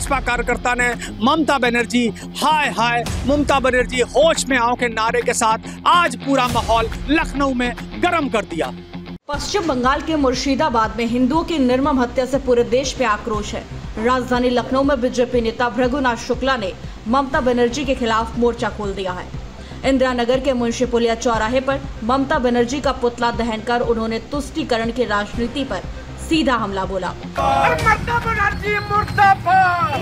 भाजपा कार्यकर्ता ने ममता बनर्जी हाय हाय ममता बनर्जी होश में आओ के नारे के साथ आज पूरा माहौल लखनऊ में गर्म कर दिया। पश्चिम बंगाल के मुर्शिदाबाद में हिंदुओं की निर्मम हत्या से पूरे देश में आक्रोश है। राजधानी लखनऊ में बीजेपी नेता भृगुनाथ शुक्ला ने ममता बनर्जी के खिलाफ मोर्चा खोल दिया है। इंदिरा नगर के मुंशी पुलिया चौराहे पर ममता बनर्जी का पुतला दहन कर उन्होंने तुष्टीकरण की राजनीति पर सीधा हमला बोला। ममता बनर्जी मुर्दाबाद,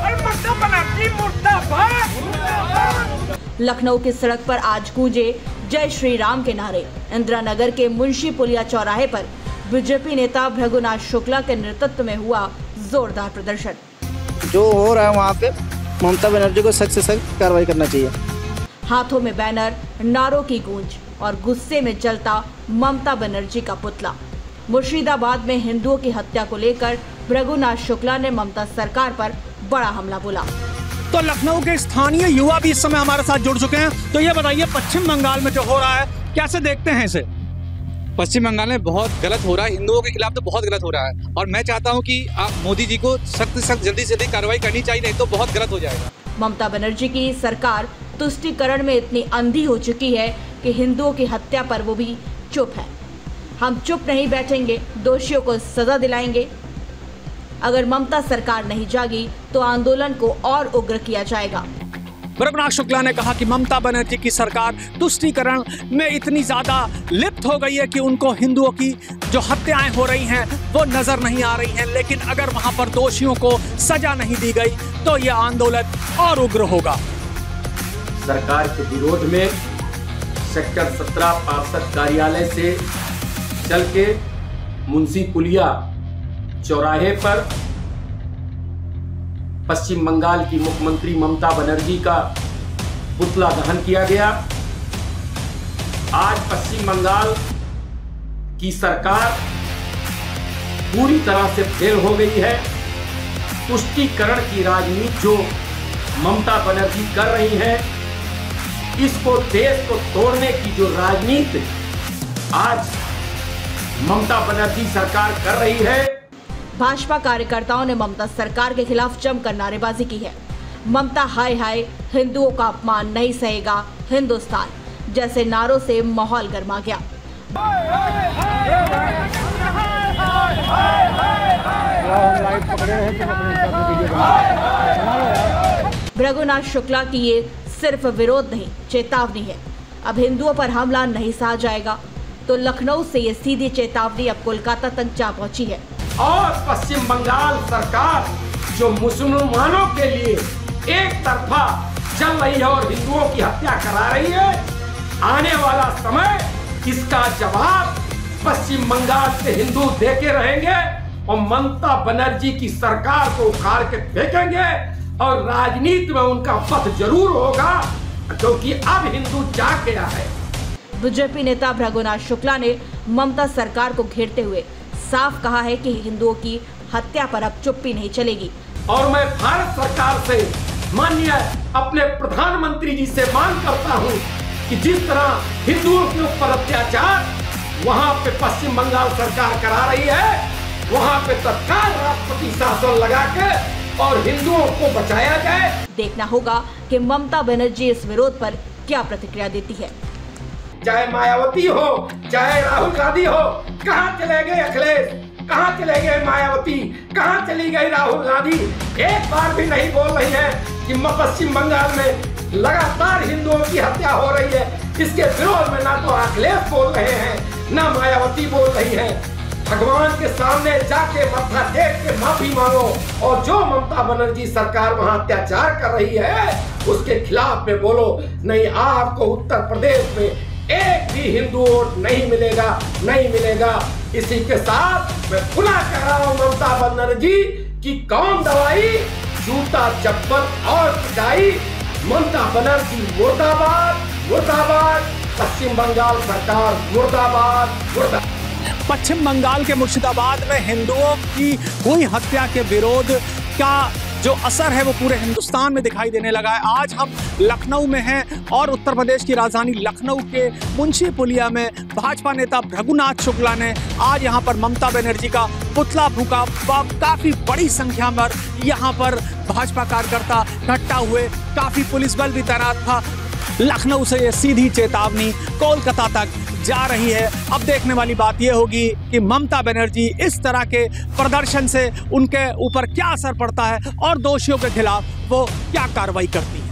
ममता बनर्जी मुर्दाबाद। लखनऊ की सड़क पर आज गूंजे जय श्री राम के नारे। इंदिरा नगर के मुंशी पुलिया चौराहे पर बीजेपी नेता भृगुनाथ शुक्ला के नेतृत्व में हुआ जोरदार प्रदर्शन। जो हो रहा है वहाँ पे ममता बनर्जी को सख्त से सख्त कार्रवाई करना चाहिए। हाथों में बैनर, नारों की गूंज और गुस्से में जलता ममता बनर्जी का पुतला। मुर्शिदाबाद में हिंदुओं की हत्या को लेकर भृगुनाथ शुक्ला ने ममता सरकार पर बड़ा हमला बोला। तो लखनऊ के स्थानीय युवा भी इस समय हमारे साथ जुड़ चुके हैं। तो ये बताइए पश्चिम बंगाल में जो हो रहा है कैसे देखते हैं इसे? पश्चिम बंगाल में बहुत गलत हो रहा है, हिंदुओं के खिलाफ तो बहुत गलत हो रहा है और मैं चाहता हूं कि आप मोदी जी को सख्त से सख्त जल्दी से जल्दी कार्रवाई करनी चाहिए, नहीं तो बहुत गलत हो जाएगा। ममता बनर्जी की सरकार तुष्टीकरण में इतनी अंधी हो चुकी है कि हिंदुओं की हत्या पर वो भी चुप है। हम चुप नहीं बैठेंगे, दोषियों को सजा दिलाएंगे। अगर ममता सरकार नहीं जागी तो आंदोलन को और उग्र किया जाएगा। भृगुनाथ शुक्ला ने कहा कि ममता बनर्जी की सरकार तुष्टीकरण में इतनी ज्यादा लिप्त हो गई है कि उनको हिंदुओं की जो हत्याएं हो रही हैं वो नजर नहीं आ रही हैं, लेकिन अगर वहां पर दोषियों को सजा नहीं दी गई तो यह आंदोलन और उग्र होगा। सरकार के विरोध में सेक्टर 17 पार्षद कार्यालय से चल के मुंशी पुलिया चौराहे पर पश्चिम बंगाल की मुख्यमंत्री ममता बनर्जी का पुतला दहन किया गया। आज पश्चिम बंगाल की सरकार पूरी तरह से फेल हो गई है। तुष्टीकरण की राजनीति जो ममता बनर्जी कर रही है, इसको देश को तोड़ने की जो राजनीति आज ममता बनर्जी सरकार कर रही है। भाजपा कार्यकर्ताओं ने ममता सरकार के खिलाफ जमकर नारेबाजी की है। ममता हाय हाय हिंदुओं का अपमान नहीं सहेगा हिंदुस्तान जैसे नारों से माहौल गर्मा गया। भृगुनाथ शुक्ला की ये सिर्फ विरोध नहीं, चेतावनी है। अब हिंदुओं पर हमला नहीं सहा जाएगा तो लखनऊ से ये सीधी चेतावनी अब कोलकाता तक जा पहुंची है। और पश्चिम बंगाल सरकार जो मुसलमानों के लिए एक तरफा चल रही है और हिंदुओं की हत्या करा रही है, आने वाला समय इसका जवाब पश्चिम बंगाल से हिंदू देके रहेंगे और ममता बनर्जी की सरकार को उखाड़ के फेंकेंगे और राजनीति में उनका पथ जरूर होगा, क्योंकि अब हिंदू जाग गया है। बीजेपी नेता भृगुनाथ शुक्ला ने ममता सरकार को घेरते हुए साफ कहा है कि हिंदुओं की हत्या पर अब चुप्पी नहीं चलेगी। और मैं भारत सरकार से माननीय अपने प्रधानमंत्री जी से मांग करता हूं कि जिस तरह हिंदुओं के ऊपर अत्याचार वहां पे पश्चिम बंगाल सरकार करा रही है, वहां पे तत्काल राष्ट्रपति शासन लगा के और हिंदुओं को बचाया जाए। देखना होगा कि ममता बनर्जी इस विरोध पर क्या प्रतिक्रिया देती है। चाहे मायावती हो चाहे राहुल गांधी हो, कहां चले गए अखिलेश, कहां चले गए मायावती, कहां चली गई राहुल गांधी? एक बार भी नहीं बोल रही है कि पश्चिम बंगाल में लगातार हिंदुओं की हत्या हो रही है। इसके विरोध में ना तो अखिलेश बोल रहे हैं ना मायावती बोल रही है। भगवान के सामने जाके मत्था टेक के माफी मांगो और जो ममता बनर्जी सरकार वहां अत्याचार कर रही है उसके खिलाफ में बोलो, नहीं आपको उत्तर प्रदेश में एक भी हिंदू वोट नहीं मिलेगा, नहीं मिलेगा। इसी के साथ मैं पुनः कह रहा हूं ममता बनर्जी की कौन दवाई, जूता चप्पल और पिटाई। ममता बनर्जी मुर्दाबाद, मुर्दाबाद। पश्चिम बंगाल सरकार मुर्दाबाद, मुर्दाबाद। पश्चिम बंगाल के मुर्शिदाबाद में हिंदुओं की हुई हत्या के विरोध का जो असर है वो पूरे हिंदुस्तान में दिखाई देने लगा है। आज हम लखनऊ में हैं और उत्तर प्रदेश की राजधानी लखनऊ के मुंशी पुलिया में भाजपा नेता भृगुनाथ शुक्ला ने आज यहाँ पर ममता बनर्जी का पुतला फूंका। काफी बड़ी संख्या में यहाँ पर भाजपा कार्यकर्ता इकट्ठा हुए, काफी पुलिस बल भी तैनात था। लखनऊ से ये सीधी चेतावनी कोलकाता तक जा रही है। अब देखने वाली बात यह होगी कि ममता बनर्जी इस तरह के प्रदर्शन से उनके ऊपर क्या असर पड़ता है और दोषियों के खिलाफ वो क्या कार्रवाई करती है।